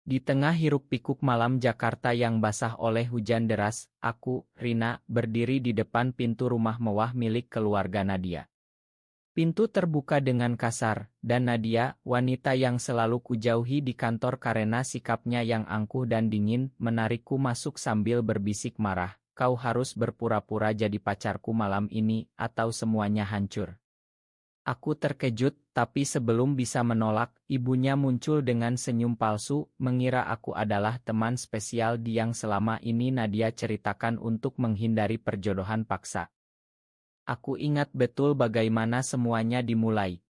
Di tengah hiruk-pikuk malam Jakarta yang basah oleh hujan deras, aku, Rina, berdiri di depan pintu rumah mewah milik keluarga Nadia. Pintu terbuka dengan kasar, dan Nadia, wanita yang selalu kujauhi di kantor karena sikapnya yang angkuh dan dingin, menarikku masuk sambil berbisik marah. Kau harus berpura-pura jadi pacarku malam ini, atau semuanya hancur. Aku terkejut, tapi sebelum bisa menolak, ibunya muncul dengan senyum palsu, mengira aku adalah teman spesial yang selama ini Nadia ceritakan untuk menghindari perjodohan paksa. Aku ingat betul bagaimana semuanya dimulai.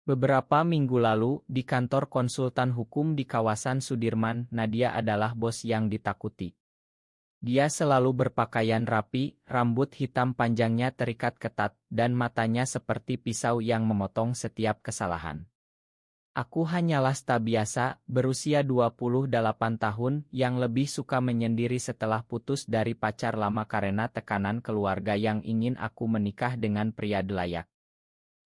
Beberapa minggu lalu, di kantor konsultan hukum di kawasan Sudirman, Nadia adalah bos yang ditakuti. Dia selalu berpakaian rapi, rambut hitam panjangnya terikat ketat, dan matanya seperti pisau yang memotong setiap kesalahan. Aku hanyalah staf biasa, berusia 28 tahun, yang lebih suka menyendiri setelah putus dari pacar lama karena tekanan keluarga yang ingin aku menikah dengan pria delayak.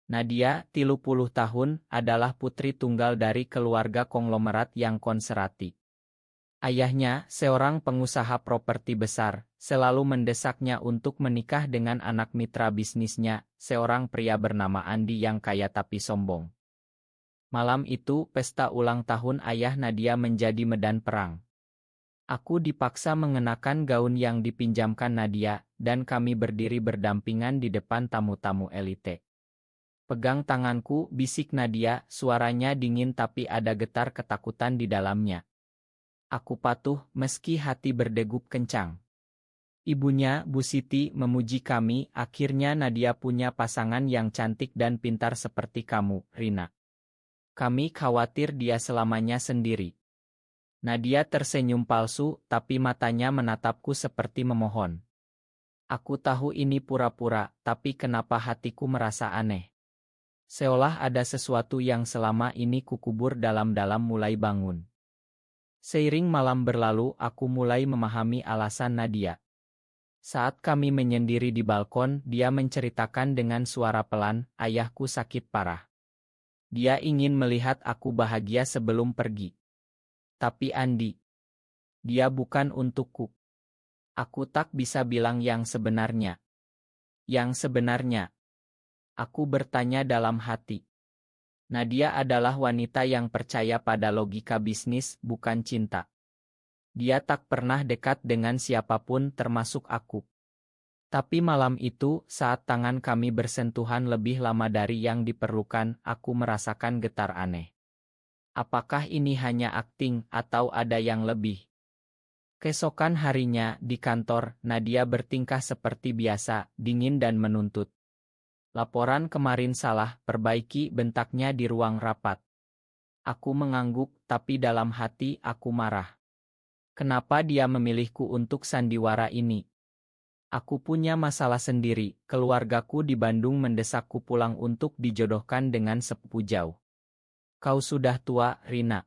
Nadia, 30 tahun, adalah putri tunggal dari keluarga konglomerat yang konservatif. Ayahnya, seorang pengusaha properti besar, selalu mendesaknya untuk menikah dengan anak mitra bisnisnya, seorang pria bernama Andi yang kaya tapi sombong. Malam itu, pesta ulang tahun ayah Nadia menjadi medan perang. Aku dipaksa mengenakan gaun yang dipinjamkan Nadia, dan kami berdiri berdampingan di depan tamu-tamu elite. Pegang tanganku, bisik Nadia, suaranya dingin tapi ada getar ketakutan di dalamnya. Aku patuh, meski hati berdegup kencang. Ibunya, Bu Siti, memuji kami, akhirnya Nadia punya pasangan yang cantik dan pintar seperti kamu, Rina. Kami khawatir dia selamanya sendiri. Nadia tersenyum palsu, tapi matanya menatapku seperti memohon. Aku tahu ini pura-pura, tapi kenapa hatiku merasa aneh? Seolah ada sesuatu yang selama ini kukubur dalam-dalam mulai bangun. Seiring malam berlalu, aku mulai memahami alasan Nadia. Saat kami menyendiri di balkon, dia menceritakan dengan suara pelan, ayahku sakit parah. Dia ingin melihat aku bahagia sebelum pergi. Tapi Andi, dia bukan untukku. Aku tak bisa bilang yang sebenarnya. Yang sebenarnya, aku bertanya dalam hati. Nadia adalah wanita yang percaya pada logika bisnis, bukan cinta. Dia tak pernah dekat dengan siapapun termasuk aku. Tapi malam itu, saat tangan kami bersentuhan lebih lama dari yang diperlukan, aku merasakan getar aneh. Apakah ini hanya akting atau ada yang lebih? Keesokan harinya, di kantor, Nadia bertingkah seperti biasa, dingin dan menuntut. Laporan kemarin salah, perbaiki, bentaknya di ruang rapat. Aku mengangguk, tapi dalam hati aku marah. Kenapa dia memilihku untuk sandiwara ini? Aku punya masalah sendiri, keluargaku di Bandung mendesakku pulang untuk dijodohkan dengan sepupu jauh. Kau sudah tua, Rina.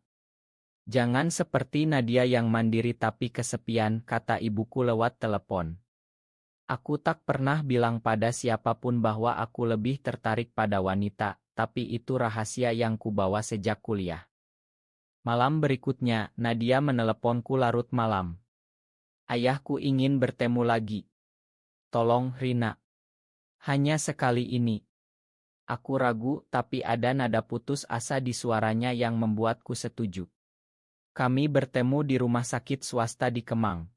Jangan seperti Nadia yang mandiri tapi kesepian, kata ibuku lewat telepon. Aku tak pernah bilang pada siapapun bahwa aku lebih tertarik pada wanita, tapi itu rahasia yang kubawa sejak kuliah. Malam berikutnya, Nadia meneleponku larut malam. Ayahku ingin bertemu lagi. Tolong, Rina. Hanya sekali ini. Aku ragu, tapi ada nada putus asa di suaranya yang membuatku setuju. Kami bertemu di rumah sakit swasta di Kemang.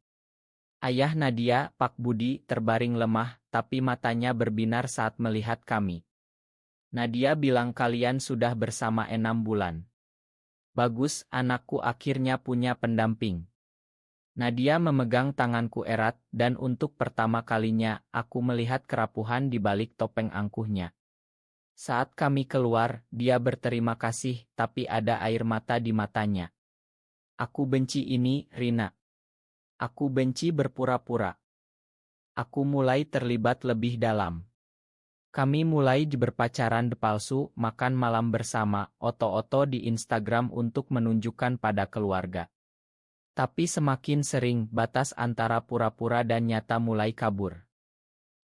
Ayah Nadia, Pak Budi, terbaring lemah, tapi matanya berbinar saat melihat kami. Nadia bilang kalian sudah bersama 6 bulan. Bagus, anakku akhirnya punya pendamping. Nadia memegang tanganku erat, dan untuk pertama kalinya, aku melihat kerapuhan di balik topeng angkuhnya. Saat kami keluar, dia berterima kasih, tapi ada air mata di matanya. Aku benci ini, Rina. Aku benci berpura-pura. Aku mulai terlibat lebih dalam. Kami mulai berpacaran palsu, makan malam bersama, oto-oto di Instagram untuk menunjukkan pada keluarga. Tapi semakin sering, batas antara pura-pura dan nyata mulai kabur.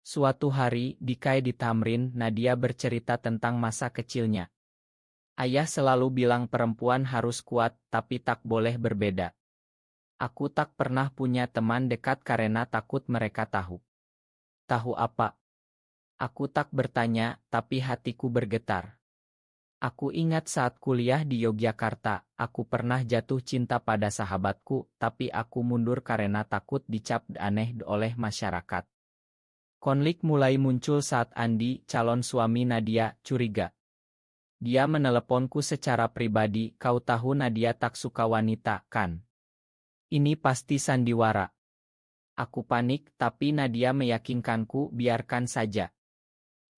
Suatu hari, di Kai di Tamrin, Nadia bercerita tentang masa kecilnya. Ayah selalu bilang perempuan harus kuat, tapi tak boleh berbeda. Aku tak pernah punya teman dekat karena takut mereka tahu. Tahu apa? Aku tak bertanya, tapi hatiku bergetar. Aku ingat saat kuliah di Yogyakarta, aku pernah jatuh cinta pada sahabatku, tapi aku mundur karena takut dicap aneh oleh masyarakat. Konflik mulai muncul saat Andi, calon suami Nadia, curiga. Dia meneleponku secara pribadi, "Kau tahu Nadia tak suka wanita, kan? Ini pasti sandiwara." Aku panik, tapi Nadia meyakinkanku, "Biarkan saja.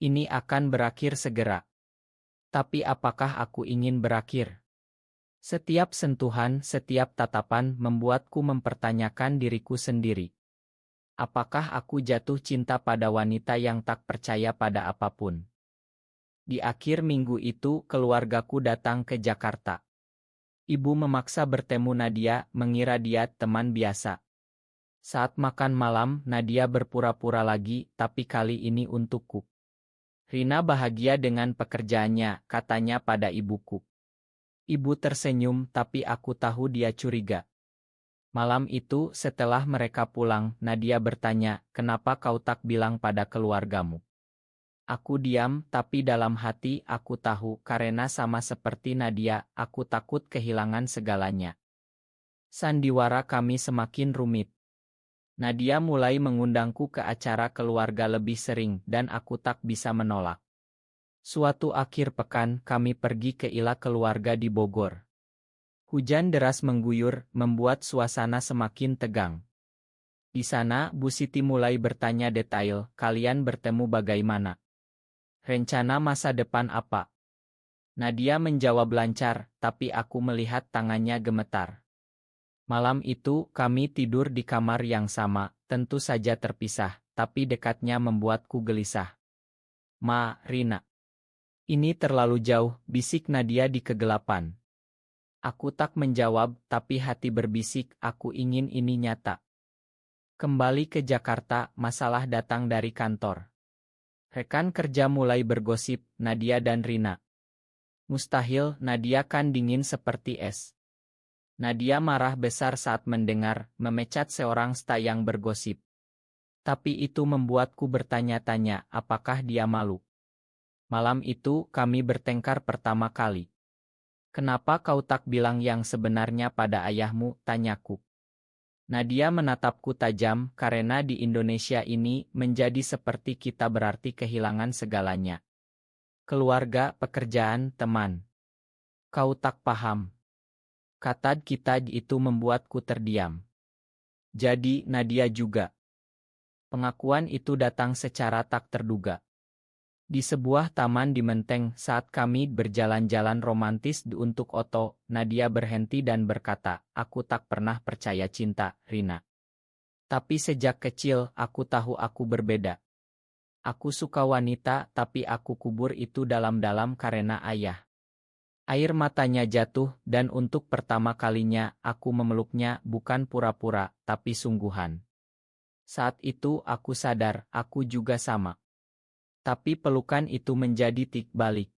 Ini akan berakhir segera." Tapi apakah aku ingin berakhir? Setiap sentuhan, setiap tatapan membuatku mempertanyakan diriku sendiri. Apakah aku jatuh cinta pada wanita yang tak percaya pada apapun? Di akhir minggu itu, keluargaku datang ke Jakarta. Ibu memaksa bertemu Nadia, mengira dia teman biasa. Saat makan malam, Nadia berpura-pura lagi, tapi kali ini untukku. "Rina bahagia dengan pekerjaannya," katanya pada ibuku. Ibu tersenyum, tapi aku tahu dia curiga. Malam itu, setelah mereka pulang, Nadia bertanya, "Kenapa kau tak bilang pada keluargamu?" Aku diam, tapi dalam hati aku tahu, karena sama seperti Nadia, aku takut kehilangan segalanya. Sandiwara kami semakin rumit. Nadia mulai mengundangku ke acara keluarga lebih sering, dan aku tak bisa menolak. Suatu akhir pekan, kami pergi ke Ila keluarga di Bogor. Hujan deras mengguyur, membuat suasana semakin tegang. Di sana, Bu Siti mulai bertanya detail, "Kalian bertemu bagaimana? Rencana masa depan apa?" Nadia menjawab lancar, tapi aku melihat tangannya gemetar. Malam itu, kami tidur di kamar yang sama, tentu saja terpisah, tapi dekatnya membuatku gelisah. "Ma, Rina. Ini terlalu jauh," bisik Nadia di kegelapan. Aku tak menjawab, tapi hati berbisik, aku ingin ini nyata. Kembali ke Jakarta, masalah datang dari kantor. Rekan kerja mulai bergosip, Nadia dan Rina. Mustahil, Nadia kan dingin seperti es. Nadia marah besar saat mendengar, memecat seorang staf yang bergosip. Tapi itu membuatku bertanya-tanya, apakah dia malu? Malam itu, kami bertengkar pertama kali. "Kenapa kau tak bilang yang sebenarnya pada ayahmu?" tanyaku. Nadia menatapku tajam, "Karena di Indonesia ini, menjadi seperti kita berarti kehilangan segalanya. Keluarga, pekerjaan, teman. Kau tak paham." Kata kita itu membuatku terdiam. Jadi, Nadia juga. Pengakuan itu datang secara tak terduga. Di sebuah taman di Menteng, saat kami berjalan-jalan romantis untuk Otto, Nadia berhenti dan berkata, "Aku tak pernah percaya cinta, Rina. Tapi sejak kecil, aku tahu aku berbeda. Aku suka wanita, tapi aku kubur itu dalam-dalam karena ayah." Air matanya jatuh, dan untuk pertama kalinya, aku memeluknya, bukan pura-pura, tapi sungguhan. Saat itu aku sadar, aku juga sama. Tapi pelukan itu menjadi tik balik.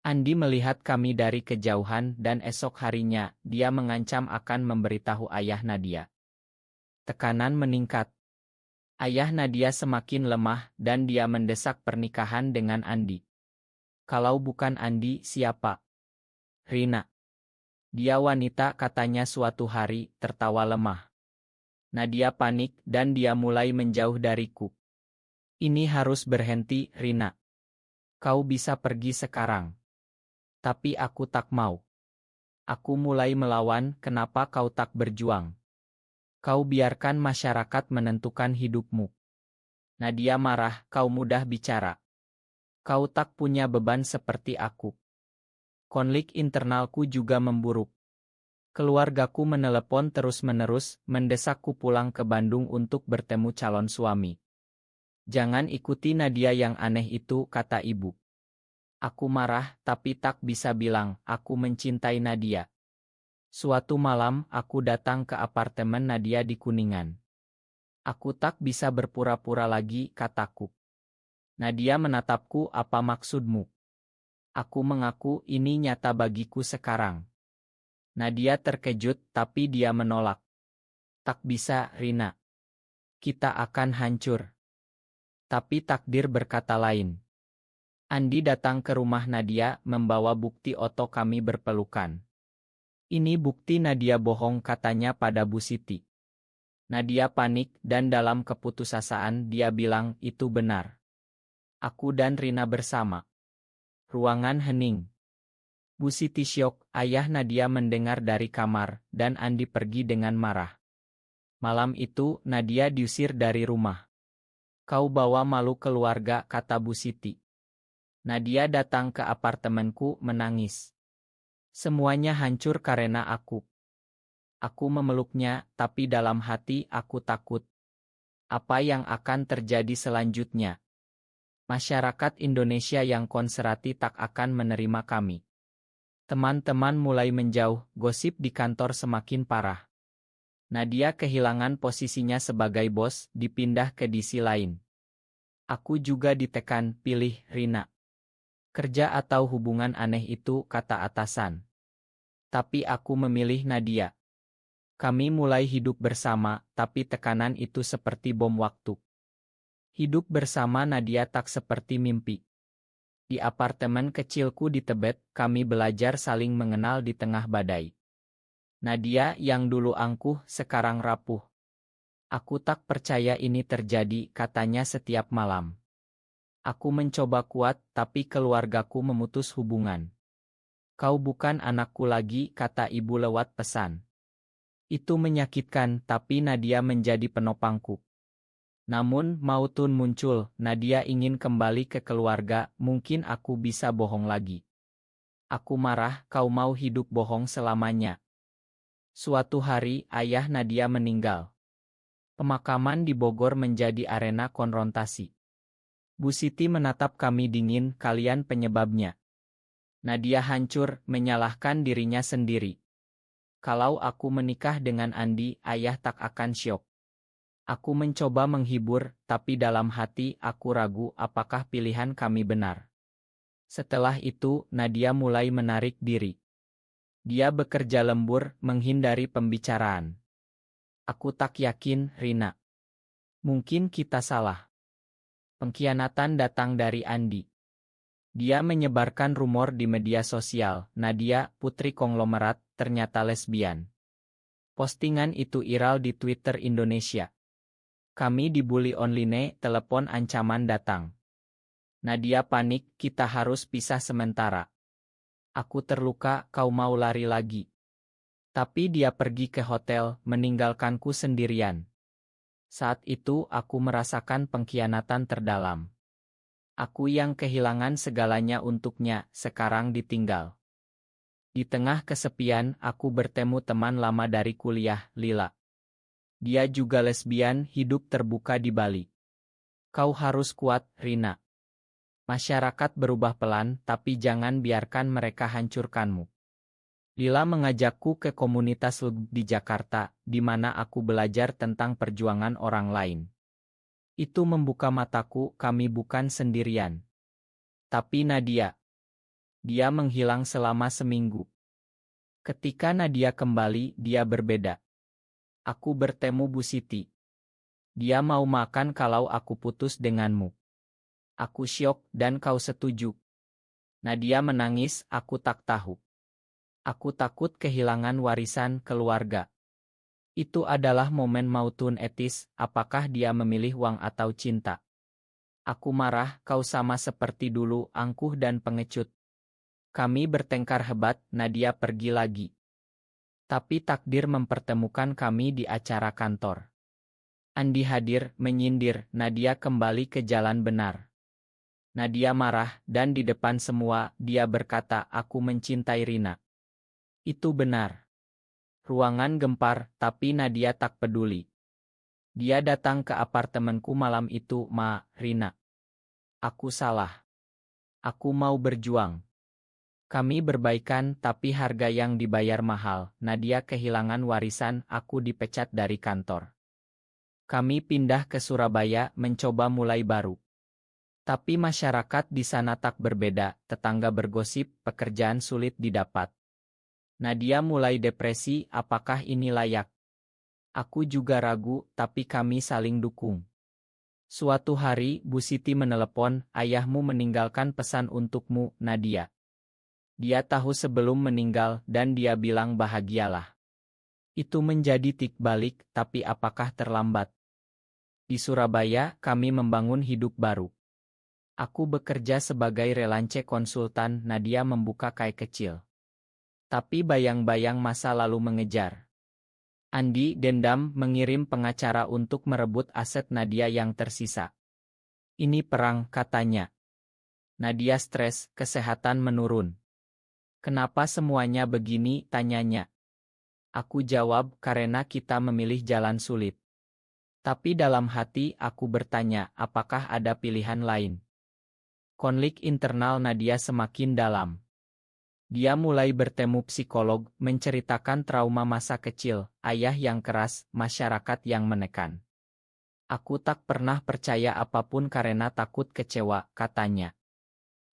Andi melihat kami dari kejauhan, dan esok harinya, dia mengancam akan memberitahu ayah Nadia. Tekanan meningkat. Ayah Nadia semakin lemah, dan dia mendesak pernikahan dengan Andi. "Kalau bukan Andi, siapa?" "Rina. Dia wanita," katanya suatu hari, tertawa lemah. Nadia panik, dan dia mulai menjauh dariku. "Ini harus berhenti, Rina. Kau bisa pergi sekarang." Tapi aku tak mau. Aku mulai melawan, "Kenapa kau tak berjuang? Kau biarkan masyarakat menentukan hidupmu." Nadia marah, "Kau mudah bicara. Kau tak punya beban seperti aku." Konflik internalku juga memburuk. Keluargaku menelepon terus-menerus, mendesakku pulang ke Bandung untuk bertemu calon suami. "Jangan ikuti Nadia yang aneh itu," kata ibu. Aku marah, tapi tak bisa bilang, aku mencintai Nadia. Suatu malam, aku datang ke apartemen Nadia di Kuningan. "Aku tak bisa berpura-pura lagi," kataku. Nadia menatapku, "Apa maksudmu?" Aku mengaku ini nyata bagiku sekarang. Nadia terkejut tapi dia menolak. Tak bisa, Rina. Kita akan hancur. Tapi takdir berkata lain. Andi datang ke rumah Nadia membawa bukti foto kami berpelukan. Ini bukti Nadia bohong, katanya pada Bu Siti. Nadia panik dan dalam keputusasaan dia bilang itu benar. Aku dan Rina bersama. Ruangan hening. Bu Siti syok, ayah Nadia mendengar dari kamar, dan Andi pergi dengan marah. Malam itu, Nadia diusir dari rumah. Kau bawa malu keluarga, kata Bu Siti. Nadia datang ke apartemenku menangis. Semuanya hancur karena aku. Aku memeluknya, tapi dalam hati aku takut. Apa yang akan terjadi selanjutnya? Masyarakat Indonesia yang konservatif tak akan menerima kami. Teman-teman mulai menjauh, gosip di kantor semakin parah. Nadia kehilangan posisinya sebagai bos, dipindah ke divisi lain. Aku juga ditekan, pilih Rina. Kerja atau hubungan aneh itu, kata atasan. Tapi aku memilih Nadia. Kami mulai hidup bersama, tapi tekanan itu seperti bom waktu. Hidup bersama Nadia tak seperti mimpi. Di apartemen kecilku di Tebet, kami belajar saling mengenal di tengah badai. Nadia yang dulu angkuh, sekarang rapuh. Aku tak percaya ini terjadi, katanya setiap malam. Aku mencoba kuat, tapi keluargaku memutus hubungan. Kau bukan anakku lagi, kata ibu lewat pesan. Itu menyakitkan, tapi Nadia menjadi penopangku. Namun, mautun muncul, Nadia ingin kembali ke keluarga, mungkin aku bisa bohong lagi. Aku marah, kau mau hidup bohong selamanya. Suatu hari, ayah Nadia meninggal. Pemakaman di Bogor menjadi arena konfrontasi. Bu Siti menatap kami dingin, kalian penyebabnya. Nadia hancur, menyalahkan dirinya sendiri. Kalau aku menikah dengan Andi, ayah tak akan syok. Aku mencoba menghibur, tapi dalam hati aku ragu apakah pilihan kami benar. Setelah itu, Nadia mulai menarik diri. Dia bekerja lembur, menghindari pembicaraan. Aku tak yakin, Rina. Mungkin kita salah. Pengkhianatan datang dari Andi. Dia menyebarkan rumor di media sosial, Nadia, putri konglomerat, ternyata lesbian. Postingan itu viral di Twitter Indonesia. Kami dibully online, telepon ancaman datang. Nadia panik, kita harus pisah sementara. Aku terluka, kau mau lari lagi. Tapi dia pergi ke hotel, meninggalkanku sendirian. Saat itu aku merasakan pengkhianatan terdalam. Aku yang kehilangan segalanya untuknya, sekarang ditinggal. Di tengah kesepian, aku bertemu teman lama dari kuliah, Lila. Dia juga lesbian, hidup terbuka di Bali. Kau harus kuat, Rina. Masyarakat berubah pelan, tapi jangan biarkan mereka hancurkanmu. Lila mengajakku ke komunitas LGB di Jakarta, di mana aku belajar tentang perjuangan orang lain. Itu membuka mataku, kami bukan sendirian. Tapi Nadia. Dia menghilang selama seminggu. Ketika Nadia kembali, dia berbeda. Aku bertemu Bu Siti. Dia mau makan kalau aku putus denganmu. Aku syok, dan kau setuju. Nadia menangis, aku tak tahu. Aku takut kehilangan warisan keluarga. Itu adalah momen mautun etis, apakah dia memilih uang atau cinta. Aku marah, kau sama seperti dulu, angkuh dan pengecut. Kami bertengkar hebat, Nadia pergi lagi. Tapi takdir mempertemukan kami di acara kantor. Andi hadir, menyindir, Nadia kembali ke jalan benar. Nadia marah, dan di depan semua, dia berkata, aku mencintai Rina. Itu benar. Ruangan gempar, tapi Nadia tak peduli. Dia datang ke apartemenku malam itu, Rina. Aku salah. Aku mau berjuang. Kami berbaikan, tapi harga yang dibayar mahal. Nadia kehilangan warisan, aku dipecat dari kantor. Kami pindah ke Surabaya, mencoba mulai baru. Tapi masyarakat di sana tak berbeda, tetangga bergosip, pekerjaan sulit didapat. Nadia mulai depresi, apakah ini layak? Aku juga ragu, tapi kami saling dukung. Suatu hari, Bu Siti menelepon, ayahmu meninggalkan pesan untukmu, Nadia. Dia tahu sebelum meninggal, dan dia bilang bahagialah. Itu menjadi tik balik, tapi apakah terlambat? Di Surabaya, kami membangun hidup baru. Aku bekerja sebagai relance konsultan, Nadia membuka kai kecil. Tapi bayang-bayang masa lalu mengejar. Andi dendam mengirim pengacara untuk merebut aset Nadia yang tersisa. Ini perang, katanya. Nadia stres, kesehatan menurun. Kenapa semuanya begini, tanyanya. Aku jawab, karena kita memilih jalan sulit. Tapi dalam hati aku bertanya, apakah ada pilihan lain? Konflik internal Nadia semakin dalam. Dia mulai bertemu psikolog, menceritakan trauma masa kecil, ayah yang keras, masyarakat yang menekan. Aku tak pernah percaya apapun karena takut kecewa, katanya.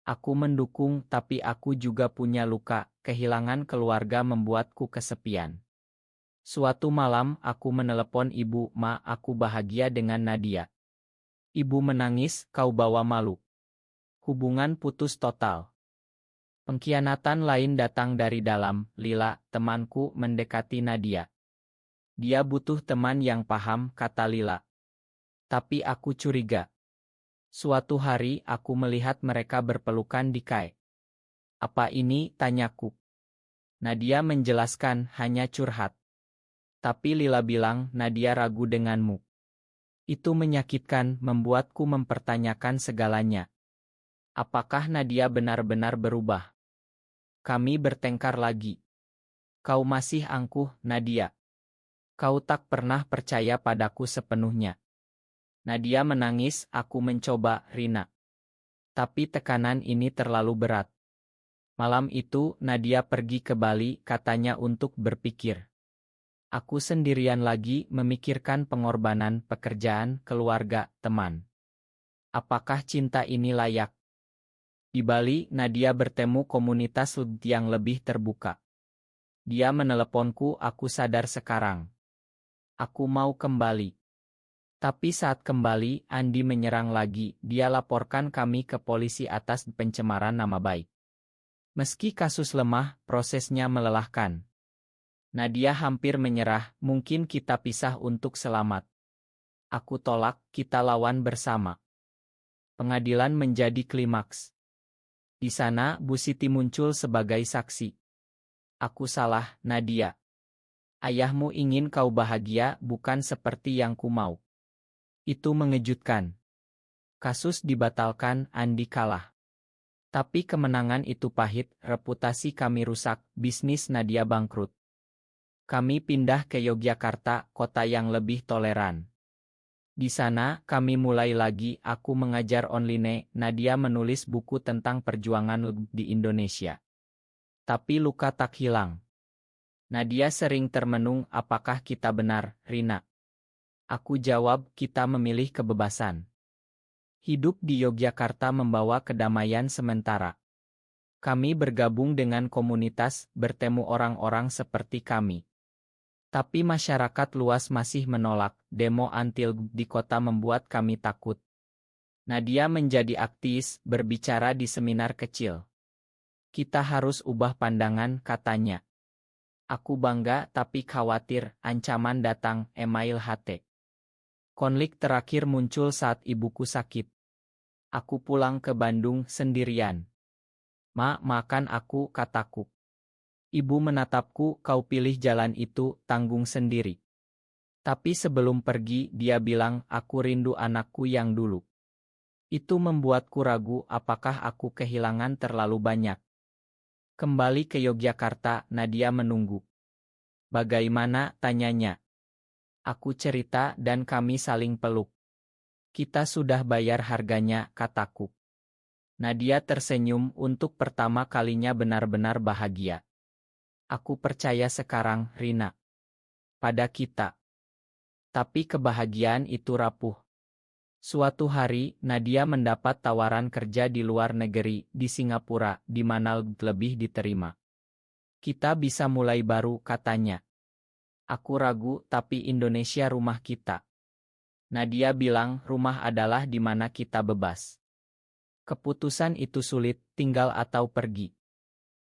Aku mendukung, tapi aku juga punya luka, kehilangan keluarga membuatku kesepian. Suatu malam aku menelepon ibu, Ma, aku bahagia dengan Nadia. Ibu menangis, kau bawa malu. Hubungan putus total. Pengkhianatan lain datang dari dalam, Lila, temanku, mendekati Nadia. Dia butuh teman yang paham, kata Lila. Tapi aku curiga. Suatu hari aku melihat mereka berpelukan di kai. Apa ini, tanyaku. Nadia menjelaskan, hanya curhat. Tapi Lila bilang, Nadia ragu denganmu. Itu menyakitkan, membuatku mempertanyakan segalanya. Apakah Nadia benar-benar berubah? Kami bertengkar lagi. Kau masih angkuh, Nadia. Kau tak pernah percaya padaku sepenuhnya. Nadia menangis, aku mencoba, Rina. Tapi tekanan ini terlalu berat. Malam itu, Nadia pergi ke Bali, katanya untuk berpikir. Aku sendirian lagi memikirkan pengorbanan, pekerjaan, keluarga, teman. Apakah cinta ini layak? Di Bali, Nadia bertemu komunitas yang lebih terbuka. Dia meneleponku, aku sadar sekarang. Aku mau kembali. Tapi saat kembali, Andi menyerang lagi, dia laporkan kami ke polisi atas pencemaran nama baik. Meski kasus lemah, prosesnya melelahkan. Nadia hampir menyerah, mungkin kita pisah untuk selamat. Aku tolak, kita lawan bersama. Pengadilan menjadi klimaks. Di sana, Bu Siti muncul sebagai saksi. Aku salah, Nadia. Ayahmu ingin kau bahagia, bukan seperti yang ku mau. Itu mengejutkan. Kasus dibatalkan, Andi kalah. Tapi kemenangan itu pahit, reputasi kami rusak, bisnis Nadia bangkrut. Kami pindah ke Yogyakarta, kota yang lebih toleran. Di sana, kami mulai lagi, aku mengajar online, Nadia menulis buku tentang perjuangan di Indonesia. Tapi luka tak hilang. Nadia sering termenung, apakah kita benar, Rina? Aku jawab, kita memilih kebebasan. Hidup di Yogyakarta membawa kedamaian sementara. Kami bergabung dengan komunitas, bertemu orang-orang seperti kami. Tapi masyarakat luas masih menolak, demo anti di kota membuat kami takut. Nadia menjadi aktivis, berbicara di seminar kecil. Kita harus ubah pandangan, katanya. Aku bangga tapi khawatir, ancaman datang, email HT. Konflik terakhir muncul saat ibuku sakit. Aku pulang ke Bandung sendirian. Ma, makan aku, kataku. Ibu menatapku, kau pilih jalan itu, tanggung sendiri. Tapi sebelum pergi, dia bilang, aku rindu anakku yang dulu. Itu membuatku ragu, apakah aku kehilangan terlalu banyak. Kembali ke Yogyakarta, Nadia menunggu. Bagaimana, tanyanya. Aku cerita dan kami saling peluk. Kita sudah bayar harganya, kataku. Nadia tersenyum, untuk pertama kalinya benar-benar bahagia. Aku percaya sekarang, Rina. Pada kita. Tapi kebahagiaan itu rapuh. Suatu hari, Nadia mendapat tawaran kerja di luar negeri, di Singapura, di mana lebih diterima. Kita bisa mulai baru, katanya. Aku ragu, tapi Indonesia rumah kita. Nadia bilang, rumah adalah di mana kita bebas. Keputusan itu sulit, tinggal atau pergi.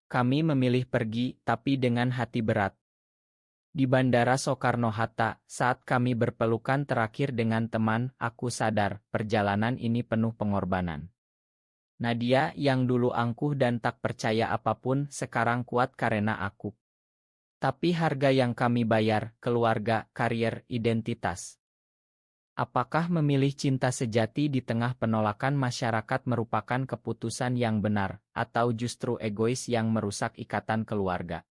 Kami memilih pergi, tapi dengan hati berat. Di Bandara Soekarno-Hatta, saat kami berpelukan terakhir dengan teman, aku sadar, perjalanan ini penuh pengorbanan. Nadia, yang dulu angkuh dan tak percaya apapun, sekarang kuat karena aku. Tapi harga yang kami bayar, keluarga, karier, identitas. Apakah memilih cinta sejati di tengah penolakan masyarakat merupakan keputusan yang benar, atau justru egois yang merusak ikatan keluarga?